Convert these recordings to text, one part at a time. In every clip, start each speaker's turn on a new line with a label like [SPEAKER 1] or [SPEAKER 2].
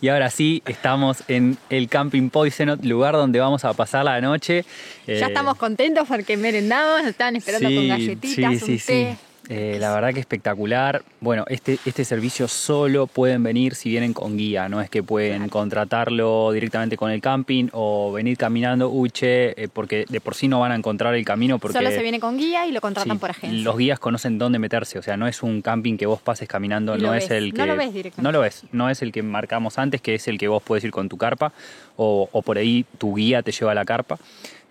[SPEAKER 1] Y ahora sí, estamos en el Camping Poisenot, lugar donde vamos a pasar la noche.
[SPEAKER 2] Ya estamos contentos porque merendamos, nos estaban esperando con galletitas, un té.
[SPEAKER 1] La verdad que espectacular. Bueno, este servicio solo pueden venir si vienen con guía, no es que pueden contratarlo directamente con el camping o venir caminando, porque de por sí no van a encontrar el camino. Porque
[SPEAKER 2] solo se viene con guía y lo contratan por agencia.
[SPEAKER 1] Los guías conocen dónde meterse, o sea, no es un camping que vos pases caminando, no es el que...
[SPEAKER 2] No lo ves directamente.
[SPEAKER 1] No lo ves, no es el que marcamos antes, que es el que vos podés ir con tu carpa o por ahí tu guía te lleva a la carpa.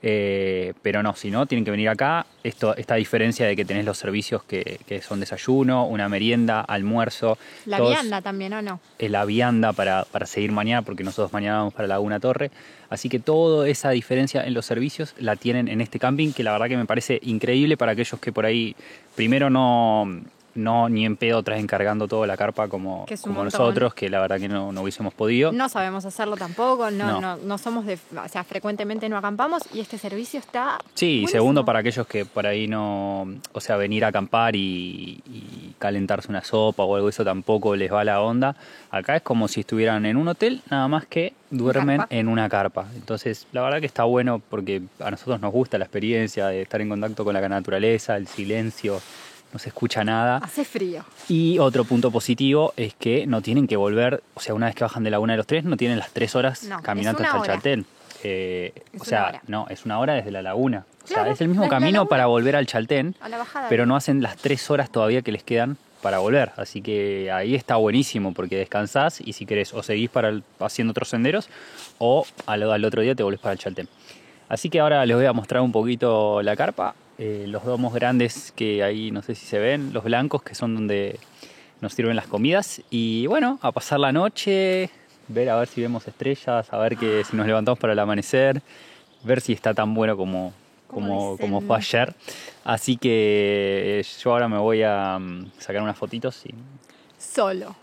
[SPEAKER 1] Pero no, si no, tienen que venir acá. Esta diferencia de que tenés los servicios que son desayuno, una merienda, almuerzo.
[SPEAKER 2] La vianda también, ¿o no?
[SPEAKER 1] La vianda para seguir mañana, porque nosotros mañana vamos para Laguna Torre. Así que toda esa diferencia en los servicios la tienen en este camping, que la verdad que me parece increíble para aquellos que por ahí primero no ni en pedo traen cargando toda la carpa como nosotros, que la verdad que no hubiésemos podido.
[SPEAKER 2] No sabemos hacerlo tampoco, no somos o sea, frecuentemente no acampamos y este servicio está buenísimo.
[SPEAKER 1] Segundo, para aquellos que por ahí venir a acampar y calentarse una sopa o algo, eso tampoco les va la onda. Acá es como si estuvieran en un hotel, nada más que duermen en una carpa. Entonces, la verdad que está bueno porque a nosotros nos gusta la experiencia de estar en contacto con la naturaleza, el silencio. No se escucha nada.
[SPEAKER 2] Hace frío.
[SPEAKER 1] Y otro punto positivo es que no tienen que volver, o sea, una vez que bajan de Laguna de los Tres, no tienen las 3 horas caminando hasta el Chaltén. Es una hora desde la laguna. Claro, o sea, es el mismo camino para volver al Chaltén, pero no hacen las 3 horas todavía que les quedan para volver. Así que ahí está buenísimo porque descansás y si querés o seguís haciendo otros senderos o al otro día te volvés para el Chaltén. Así que ahora les voy a mostrar un poquito la carpa. Los domos grandes que ahí no sé si se ven, los blancos que son donde nos sirven las comidas y bueno, a pasar la noche, ver a ver si vemos estrellas, a ver si nos levantamos para el amanecer, ver si está tan bueno como fue ayer. Así que yo ahora me voy a sacar unas fotitos
[SPEAKER 2] solo,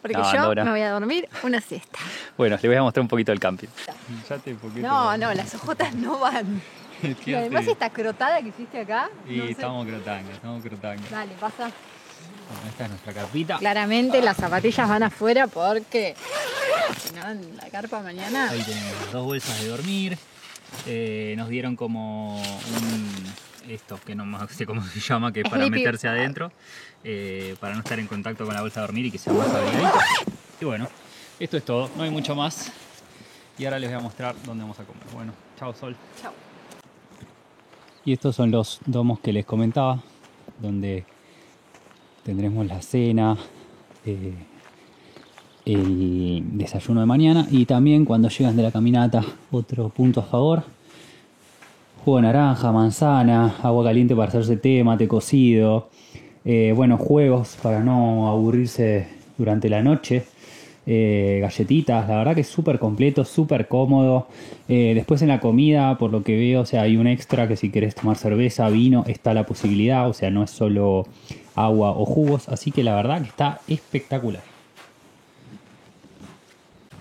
[SPEAKER 2] porque yo me voy a dormir una siesta.
[SPEAKER 1] Bueno, les voy a mostrar un poquito el camping.
[SPEAKER 2] No, las ojotas no van. Y además esta crotada que hiciste acá.
[SPEAKER 1] Y estamos crotando.
[SPEAKER 2] Dale, pasa.
[SPEAKER 1] Bueno, esta es nuestra carpita.
[SPEAKER 2] Claramente las zapatillas van afuera porque si no, en la carpa mañana.
[SPEAKER 1] Ahí tenemos las 2 bolsas de dormir. Nos dieron como esto que no sé cómo se llama, que es para meterse adentro, para no estar en contacto con la bolsa de dormir y que sea más abrigadito. Y bueno, esto es todo, no hay mucho más. Y ahora les voy a mostrar dónde vamos a comer. Bueno, chao Sol.
[SPEAKER 2] Chao.
[SPEAKER 1] Y estos son los domos que les comentaba, donde tendremos la cena, el desayuno de mañana y también cuando llegan de la caminata, otro punto a favor, jugo de naranja, manzana, agua caliente para hacerse té, mate cocido, juegos para no aburrirse durante la noche. Galletitas, la verdad que es súper completo, súper cómodo. Después en la comida, por lo que veo, o sea, hay un extra que si querés tomar cerveza, vino, está la posibilidad, o sea, no es solo agua o jugos, así que la verdad que está espectacular.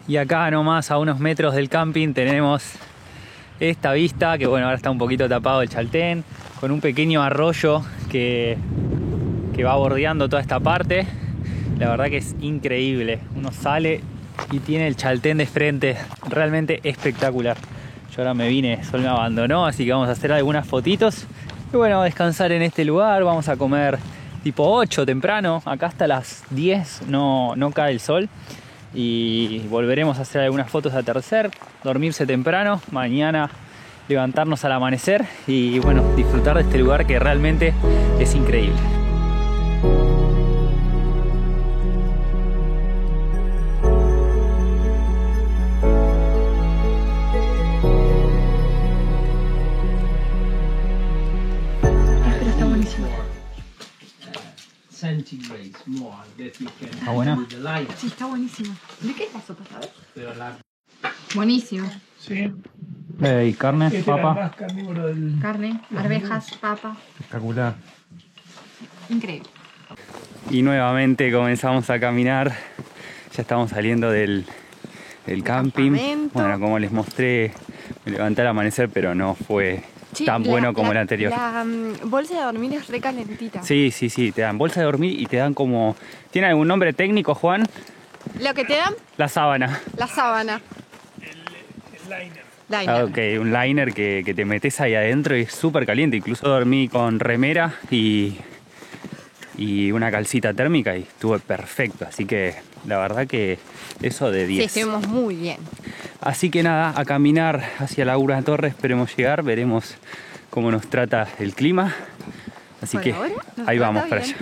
[SPEAKER 1] Y acá nomás a unos metros del camping tenemos esta vista, que bueno, ahora está un poquito tapado el Chaltén, con un pequeño arroyo que va bordeando toda esta parte. La verdad que es increíble, uno sale y tiene el Chaltén de frente, realmente espectacular. Yo ahora me vine, Sol me abandonó, así que vamos a hacer algunas fotitos. Y bueno, descansar en este lugar, vamos a comer tipo 8 temprano, acá hasta las 10 no cae el sol. Y volveremos a hacer algunas fotos de atardecer, dormirse temprano, mañana levantarnos al amanecer y bueno, disfrutar de este lugar que realmente es increíble. ¿Está buena?
[SPEAKER 2] Sí, está buenísimo. ¿De qué es la sopa, sabes? Buenísimo.
[SPEAKER 3] Sí.
[SPEAKER 1] ¿Y carne, papa?
[SPEAKER 2] Carne, arvejas, papa.
[SPEAKER 1] Espectacular.
[SPEAKER 2] Increíble.
[SPEAKER 1] Y nuevamente comenzamos a caminar. Ya estamos saliendo del camping. Bueno, como les mostré, me levanté al amanecer, pero no fue tan bueno como el anterior.
[SPEAKER 2] La bolsa de dormir es re calentita.
[SPEAKER 1] Sí, te dan bolsa de dormir y te dan como... ¿Tiene algún nombre técnico, Juan?
[SPEAKER 2] ¿Lo que te dan?
[SPEAKER 1] La sábana.
[SPEAKER 2] La sábana.
[SPEAKER 3] El liner.
[SPEAKER 2] Liner.
[SPEAKER 1] Ok, un liner que te metes ahí adentro y es súper caliente. Incluso dormí con remera y una calcita térmica y estuve perfecto. Así que la verdad que eso de 10.
[SPEAKER 2] Sí, estuvimos muy bien.
[SPEAKER 1] Así que nada, a caminar hacia Laguna Torre, esperemos llegar, veremos cómo nos trata el clima. Así que ahí vamos para allá.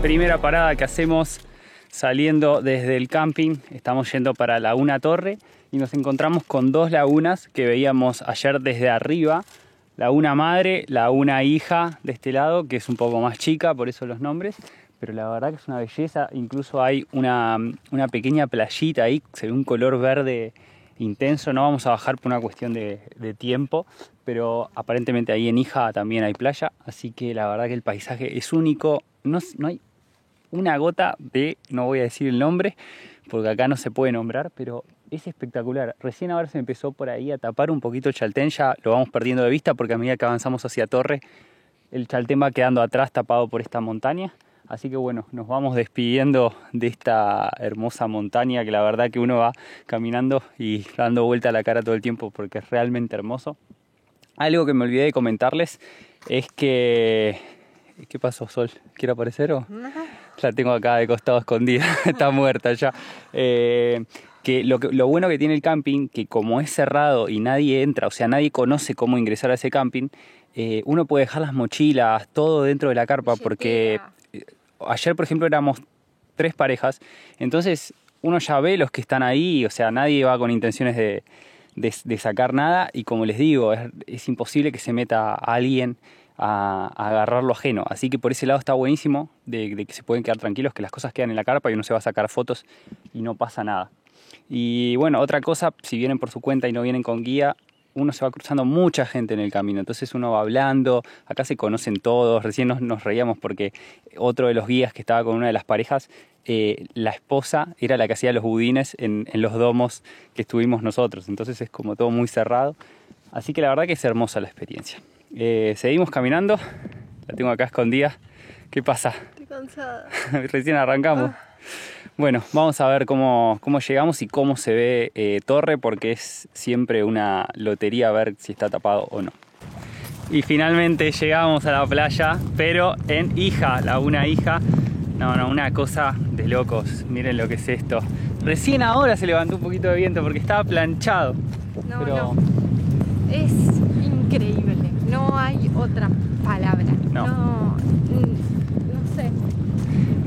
[SPEAKER 1] Primera parada que hacemos saliendo desde el camping, estamos yendo para Laguna Torre y nos encontramos con dos lagunas que veíamos ayer desde arriba. Laguna Madre, Laguna Hija de este lado, que es un poco más chica, por eso los nombres, pero la verdad que es una belleza. Incluso hay una pequeña playita ahí, se ve un color verde intenso. No vamos a bajar por una cuestión de tiempo, pero aparentemente ahí en Hija también hay playa, así que la verdad que el paisaje es único. No hay una gota de, no voy a decir el nombre porque acá no se puede nombrar, pero es espectacular. Recién ahora se empezó por ahí a tapar un poquito el Chaltén, ya lo vamos perdiendo de vista porque a medida que avanzamos hacia Torre el Chaltén va quedando atrás tapado por esta montaña. Así que bueno, nos vamos despidiendo de esta hermosa montaña que la verdad que uno va caminando y dando vuelta a la cara todo el tiempo porque es realmente hermoso. Algo que me olvidé de comentarles es que... ¿Qué pasó, Sol? ¿Quiere aparecer o...? No. La tengo acá de costado escondida, está muerta ya. Lo bueno que tiene el camping, que como es cerrado y nadie entra, o sea, nadie conoce cómo ingresar a ese camping, uno puede dejar las mochilas, todo dentro de la carpa, porque ayer, por ejemplo, éramos 3 parejas, entonces uno ya ve los que están ahí, o sea, nadie va con intenciones de sacar nada, y como les digo, es imposible que se meta alguien a agarrar lo ajeno. Así que por ese lado está buenísimo de que se pueden quedar tranquilos, que las cosas quedan en la carpa y uno se va a sacar fotos y no pasa nada. Y bueno, otra cosa, si vienen por su cuenta y no vienen con guía, uno se va cruzando mucha gente en el camino, entonces uno va hablando, acá se conocen todos. Recién nos reíamos porque otro de los guías que estaba con una de las parejas, la esposa era la que hacía los budines en los domos que estuvimos nosotros, entonces es como todo muy cerrado, así que la verdad que es hermosa la experiencia. Seguimos caminando, la tengo acá escondida. ¿Qué pasa?
[SPEAKER 2] Estoy cansada.
[SPEAKER 1] Recién arrancamos. Bueno, vamos a ver cómo llegamos y cómo se ve Torre, porque es siempre una lotería ver si está tapado o no. Y finalmente llegamos a la playa, pero en Hija, Laguna Hija. No, una cosa de locos. Miren lo que es esto. Recién ahora se levantó un poquito de viento porque estaba planchado.
[SPEAKER 2] No. Es increíble. No hay otra palabra. No sé.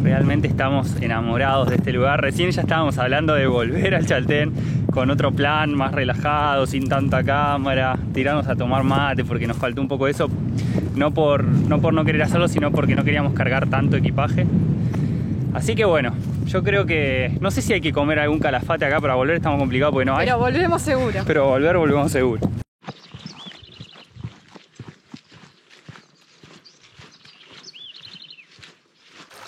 [SPEAKER 1] Realmente estamos enamorados de este lugar. Recién ya estábamos hablando de volver al Chaltén con otro plan, más relajado, sin tanta cámara, tirarnos a tomar mate porque nos faltó un poco eso. No por no querer hacerlo, sino porque no queríamos cargar tanto equipaje. Así que bueno, yo creo que... No sé si hay que comer algún calafate acá para volver, estamos complicados porque no hay.
[SPEAKER 2] Pero volvemos seguro.
[SPEAKER 1] Pero volvemos seguro.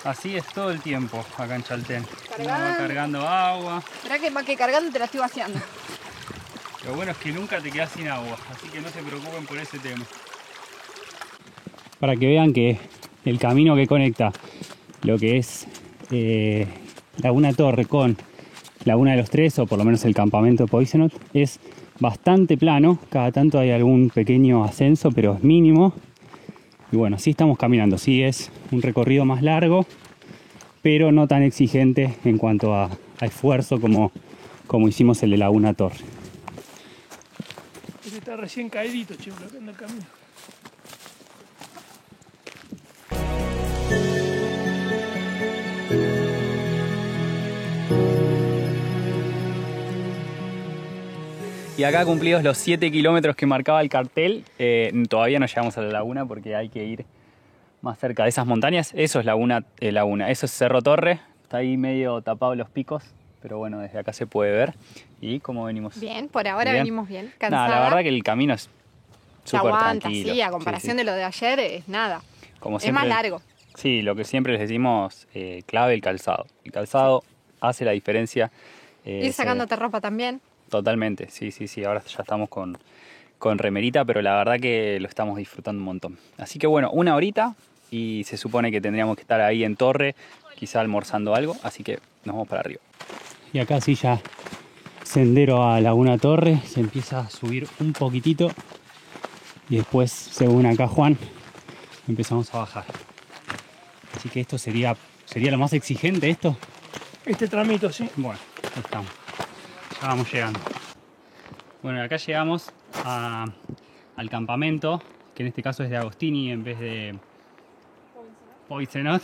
[SPEAKER 1] Así es todo el tiempo acá en Chaltén. Uno va cargando agua.
[SPEAKER 2] Esperá que cargando te la estoy vaciando.
[SPEAKER 1] Lo bueno es que nunca te quedas sin agua, así que no se preocupen por ese tema. Para que vean que el camino que conecta lo que es Laguna Torre con Laguna de los Tres, o por lo menos el campamento de Poisonot, es bastante plano. Cada tanto hay algún pequeño ascenso, pero es mínimo. Y bueno, sí estamos caminando, sí es un recorrido más largo, pero no tan exigente en cuanto a esfuerzo como hicimos el de Laguna Torre.
[SPEAKER 3] Este está recién caídito, chico, acá en el camino.
[SPEAKER 1] Y acá cumplidos los 7 kilómetros que marcaba el cartel, todavía no llegamos a la laguna porque hay que ir más cerca de esas montañas. Eso es laguna, eso es Cerro Torre, está ahí medio tapado los picos, pero bueno, desde acá se puede ver. ¿Y cómo venimos?
[SPEAKER 2] Bien, por ahora venimos bien.
[SPEAKER 1] Nada, la verdad que el camino es súper tranquilo.
[SPEAKER 2] Sí, a comparación de lo de ayer es nada.
[SPEAKER 1] Como siempre,
[SPEAKER 2] es más largo.
[SPEAKER 1] Sí, lo que siempre les decimos, clave el calzado. El calzado hace la diferencia.
[SPEAKER 2] Ir sacándote ropa también.
[SPEAKER 1] Totalmente, sí. Ahora ya estamos con remerita, pero la verdad que lo estamos disfrutando un montón. Así que bueno, 1 horita y se supone que tendríamos que estar ahí en torre, quizá almorzando algo, así que nos vamos para arriba. Y acá sí ya sendero a Laguna Torre, se empieza a subir un poquitito y después, según acá Juan, empezamos a bajar. Así que esto sería lo más exigente, esto.
[SPEAKER 3] Este tramito, sí.
[SPEAKER 1] Bueno, ahí estamos. Ya vamos llegando. Bueno, acá llegamos al campamento, que en este caso es de Agostini en vez de Poisenot.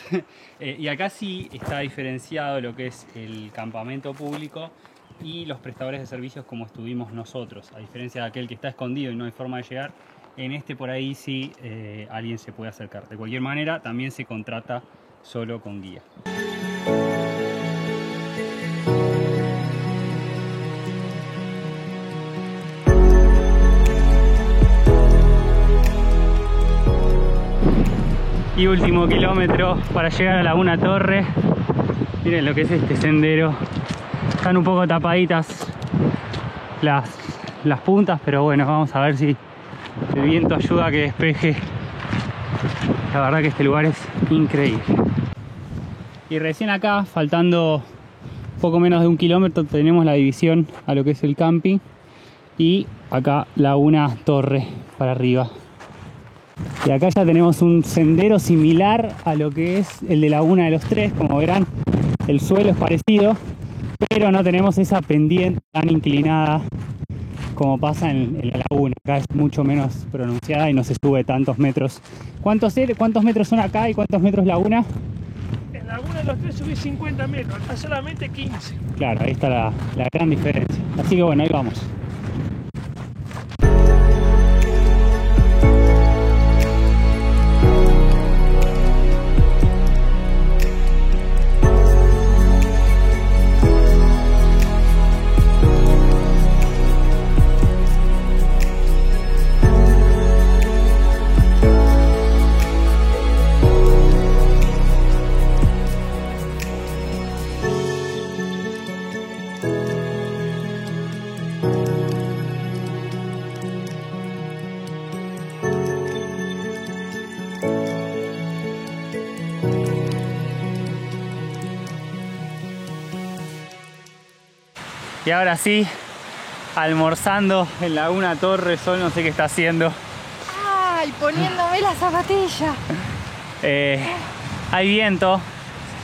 [SPEAKER 1] Y acá sí está diferenciado lo que es el campamento público y los prestadores de servicios como estuvimos nosotros. A diferencia de aquel que está escondido y no hay forma de llegar, en este por ahí sí alguien se puede acercar. De cualquier manera, también se contrata solo con guía. Y último kilómetro para llegar a Laguna Torre. Miren lo que es este sendero. Están un poco tapaditas las puntas, pero bueno, vamos a ver si el viento ayuda a que despeje. La verdad que este lugar es increíble. Y recién acá, faltando poco menos de 1 kilómetro, tenemos la división a lo que es el camping. Y acá Laguna Torre para arriba. Y acá ya tenemos un sendero similar a lo que es el de Laguna de los Tres. Como verán, el suelo es parecido, pero no tenemos esa pendiente tan inclinada como pasa en la laguna. Acá es mucho menos pronunciada y no se sube tantos metros. ¿Cuántos metros son acá y cuántos metros laguna?
[SPEAKER 3] En Laguna de los Tres subí 50 metros, acá solamente 15.
[SPEAKER 1] Claro, ahí está la gran diferencia. Así que bueno, ahí vamos. Y ahora sí, almorzando en Laguna Torre. Sol no sé qué está haciendo.
[SPEAKER 2] ¡Ay! Poniéndome la zapatilla.
[SPEAKER 1] Hay viento.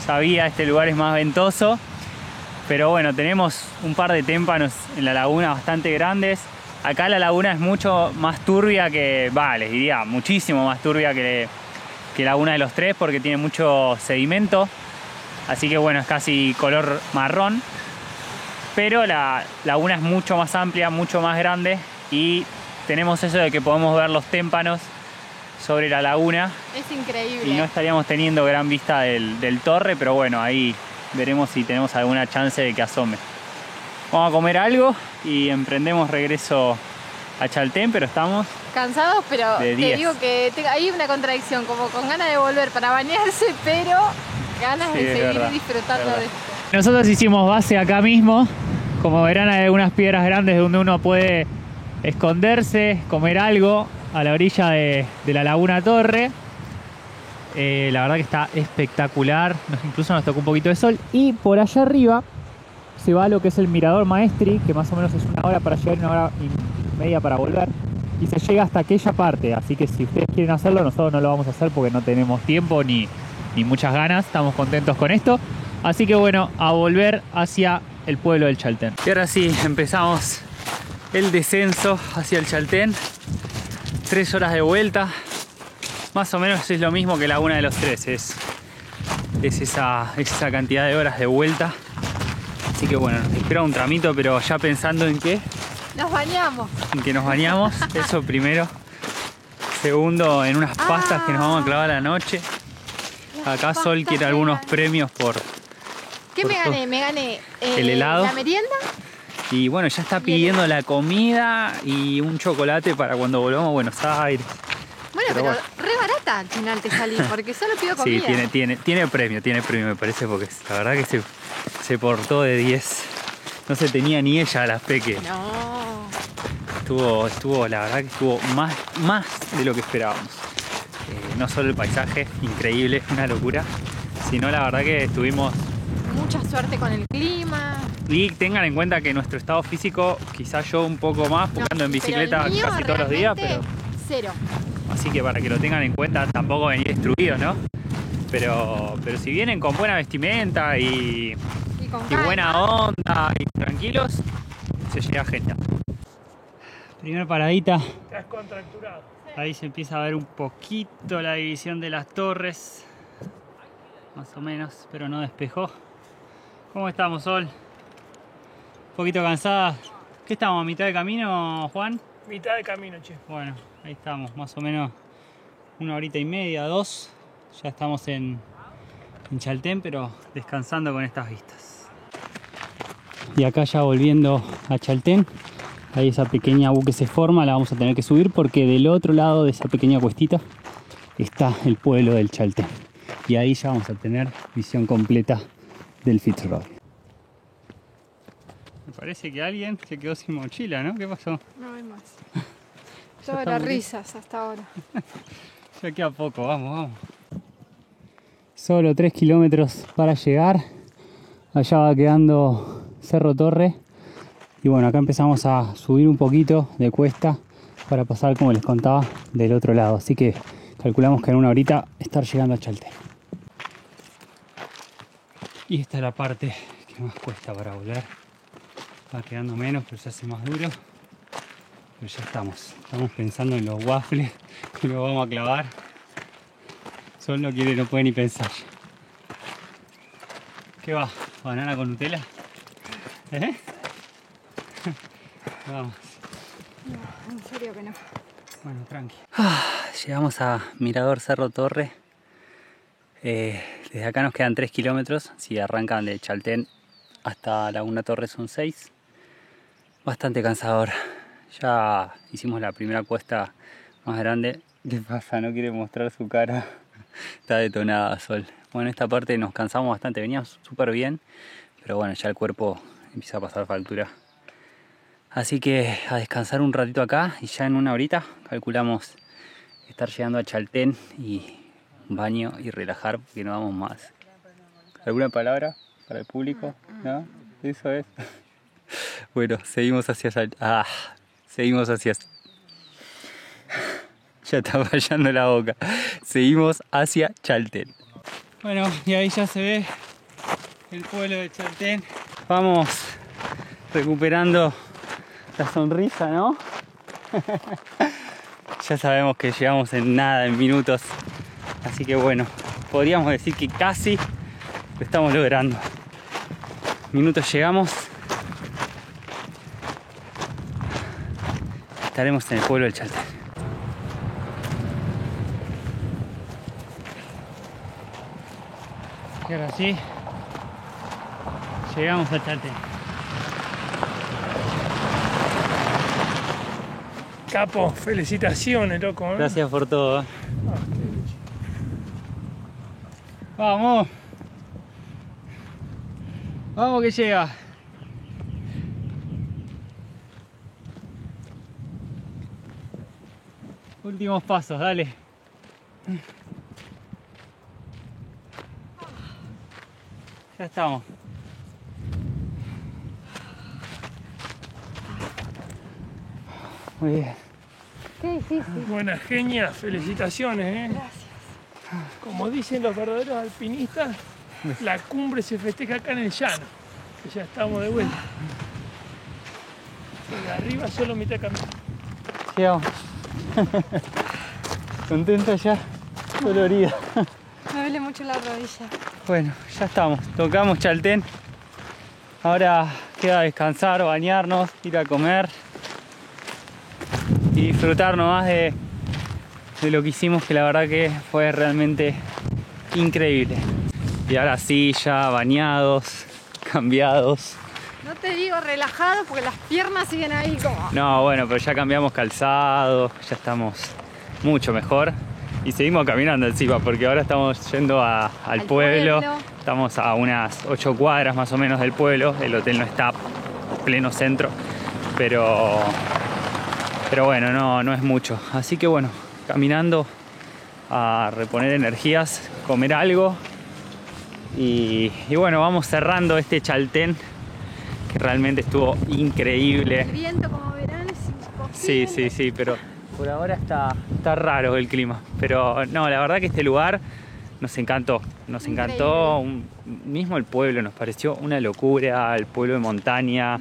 [SPEAKER 1] Sabía, este lugar es más ventoso. Pero bueno, tenemos un par de témpanos en la laguna bastante grandes. Acá la laguna es mucho más turbia que... les diría muchísimo más turbia que Laguna de los Tres, porque tiene mucho sedimento. Así que bueno, es casi color marrón. Pero la laguna es mucho más amplia, mucho más grande, y tenemos eso de que podemos ver los témpanos sobre la laguna.
[SPEAKER 2] Es increíble.
[SPEAKER 1] Y no estaríamos teniendo gran vista del torre, pero bueno, ahí veremos si tenemos alguna chance de que asome. Vamos a comer algo y emprendemos regreso a Chaltén, pero estamos
[SPEAKER 2] cansados, pero te
[SPEAKER 1] 10.
[SPEAKER 2] digo que hay una contradicción, como con ganas de volver para bañarse, pero ganas de seguir disfrutando de esto.
[SPEAKER 1] Nosotros hicimos base acá mismo. Como verán, hay algunas piedras grandes donde uno puede esconderse, comer algo a la orilla de la Laguna Torre. La verdad que está espectacular. Incluso nos tocó un poquito de sol. Y por allá arriba se va a lo que es el Mirador Maestri, que más o menos es 1 hora para llegar y 1 hora y media para volver. Y se llega hasta aquella parte. Así que si ustedes quieren hacerlo, nosotros no lo vamos a hacer porque no tenemos tiempo ni muchas ganas. Estamos contentos con esto. Así que bueno, a volver hacia el pueblo del Chaltén. Y ahora sí, empezamos el descenso hacia el Chaltén. 3 horas de vuelta. Más o menos es lo mismo que Laguna de los Tres. Es esa cantidad de horas de vuelta. Así que bueno, nos espera un tramito, pero ya pensando en que
[SPEAKER 2] nos bañamos.
[SPEAKER 1] En que nos bañamos, eso primero. Segundo, en unas pastas que nos vamos a clavar a la noche. Acá Sol quiere algunos premios
[SPEAKER 2] ¿Qué me gané? Me gané
[SPEAKER 1] el helado.
[SPEAKER 2] La merienda.
[SPEAKER 1] Y bueno, ya está pidiendo la comida y un chocolate para cuando volvamos a Buenos Aires.
[SPEAKER 2] Bueno, re barata al final te salí, porque solo pido comida.
[SPEAKER 1] Sí, tiene premio, me parece, porque la verdad que se portó de 10. No se tenía ni ella a las peques.
[SPEAKER 2] No.
[SPEAKER 1] La verdad que estuvo más de lo que esperábamos. No solo el paisaje, increíble, una locura, sino la verdad que tuvimos
[SPEAKER 2] mucha suerte con el clima.
[SPEAKER 1] Y tengan en cuenta que nuestro estado físico, quizás yo un poco más, porque ando en bicicleta casi todos los días, pero
[SPEAKER 2] cero.
[SPEAKER 1] Así que para que lo tengan en cuenta, tampoco venir destruidos, ¿no? Pero si vienen con buena vestimenta y buena onda y tranquilos, se llega genial. Primera paradita.
[SPEAKER 3] Te has contracturado.
[SPEAKER 1] Ahí se empieza a ver un poquito la división de las torres. Más o menos, pero no despejó. ¿Cómo estamos, Sol? Un poquito cansada. ¿Qué estamos? ¿A mitad de camino, Juan?
[SPEAKER 3] Mitad de camino, che.
[SPEAKER 1] Bueno, ahí estamos, más o menos 1 horita y media, 2. Ya estamos en Chaltén, pero descansando con estas vistas. Y acá ya volviendo a Chaltén, hay esa pequeña U que se forma, la vamos a tener que subir porque del otro lado de esa pequeña cuestita está el pueblo del Chaltén. Y ahí ya vamos a tener visión completa del Fitzroy. Me parece que alguien se quedó sin mochila, ¿no? ¿Qué pasó?
[SPEAKER 2] No hay más. Todas las risas hasta ahora.
[SPEAKER 1] Ya queda poco, vamos. Solo 3 kilómetros para llegar. Allá va quedando Cerro Torre. Y bueno, acá empezamos a subir un poquito de cuesta para pasar, como les contaba, del otro lado. Así que calculamos que en 1 horita estar llegando a Chaltén. Y esta es la parte que más cuesta para volver. Va quedando menos, pero se hace más duro. Pero ya estamos pensando en los waffles que los vamos a clavar. Sol no quiere, no puede ni pensar. ¿Qué va? ¿Banana con Nutella? ¿Eh? Vamos.
[SPEAKER 2] No, en serio que no.
[SPEAKER 1] Bueno, tranqui. Llegamos a Mirador Cerro Torre. Desde acá nos quedan 3 kilómetros. Si arrancan de Chaltén hasta Laguna Torre son 6. Bastante cansador. Ya hicimos la primera cuesta más grande. ¿Qué pasa? No quiere mostrar su cara. Está detonada, Sol. Bueno, esta parte nos cansamos bastante. Veníamos súper bien, pero bueno, ya el cuerpo empieza a pasar factura. Así que a descansar un ratito acá y ya en 1 horita calculamos estar llegando a Chaltén y un baño y relajar porque no vamos más. ¿Alguna palabra para el público? ¿No? Eso es. Bueno, seguimos hacia seguimos hacia... Ya está fallando la boca. Seguimos hacia Chaltén. Bueno, y ahí ya se ve el pueblo de Chaltén. Vamos recuperando la sonrisa, ¿no? Ya sabemos que llegamos en nada, en minutos. Así que bueno, podríamos decir que casi lo estamos logrando. Minutos llegamos. Estaremos en el pueblo del Chaltén. Y ahora sí, llegamos a Chaltén.
[SPEAKER 3] Capo, felicitaciones, loco, ¿eh?
[SPEAKER 1] Gracias por todo. Vamos. Vamos que llega. Últimos pasos, dale. Ya estamos. Muy bien.
[SPEAKER 2] Qué difícil.
[SPEAKER 3] Buena genia, felicitaciones, ¿eh?
[SPEAKER 2] Gracias.
[SPEAKER 3] Como dicen los verdaderos alpinistas, la cumbre se festeja acá en el llano. Ya estamos de vuelta. De arriba solo mitad camino.
[SPEAKER 1] Llegamos. Contenta ya, dolorida.
[SPEAKER 2] Me duele mucho la rodilla.
[SPEAKER 1] Bueno, ya estamos. Tocamos Chaltén. Ahora queda descansar, bañarnos, ir a comer y disfrutar nomás de lo que hicimos, que la verdad que fue realmente increíble. Y ahora sí, ya bañados, cambiados.
[SPEAKER 2] No te digo relajados porque las piernas siguen ahí como...
[SPEAKER 1] No, bueno, pero ya cambiamos calzado, ya estamos mucho mejor. Y seguimos caminando encima, porque ahora estamos yendo al pueblo. Estamos a unas 8 cuadras más o menos del pueblo. El hotel no está pleno centro, pero bueno, no es mucho. Así que bueno, caminando a reponer energías, comer algo. Y bueno, vamos cerrando este Chaltén, que realmente estuvo increíble.
[SPEAKER 2] El viento, como verán, es imposible.
[SPEAKER 1] Sí, pero por ahora está raro el clima. Pero no, la verdad que este lugar nos encantó. Nos encantó. Mismo el pueblo nos pareció una locura. El pueblo de montaña.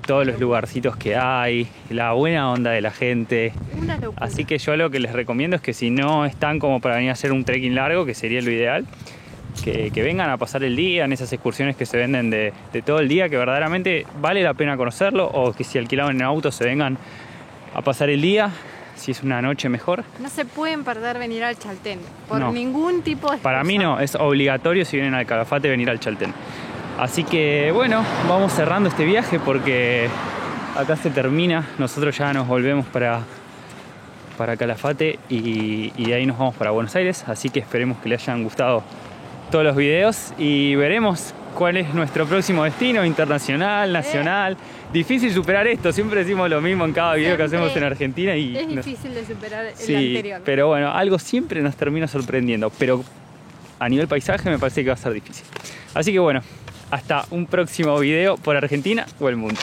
[SPEAKER 1] Todos los lugarcitos que hay. La buena onda de la gente.
[SPEAKER 2] Una locura.
[SPEAKER 1] Así que yo lo que les recomiendo es que si no están como para venir a hacer un trekking largo, que sería lo ideal, que vengan a pasar el día en esas excursiones que se venden de todo el día, que verdaderamente vale la pena conocerlo, o que si alquilaban en auto se vengan a pasar el día, si es una noche mejor.
[SPEAKER 2] No se pueden perder venir al Chaltén por ningún tipo de...
[SPEAKER 1] Para mí no, es obligatorio si vienen al Calafate venir al Chaltén. Así que bueno, vamos cerrando este viaje porque acá se termina. Nosotros ya nos volvemos para Calafate y de ahí nos vamos para Buenos Aires. Así que esperemos que les hayan gustado todos los videos y veremos cuál es nuestro próximo destino, internacional, nacional. Difícil superar esto, siempre decimos lo mismo en cada video que hacemos en Argentina. Y
[SPEAKER 2] es difícil de superar el anterior.
[SPEAKER 1] Pero bueno, algo siempre nos termina sorprendiendo, pero a nivel paisaje me parece que va a ser difícil. Así que bueno, hasta un próximo video por Argentina o el mundo.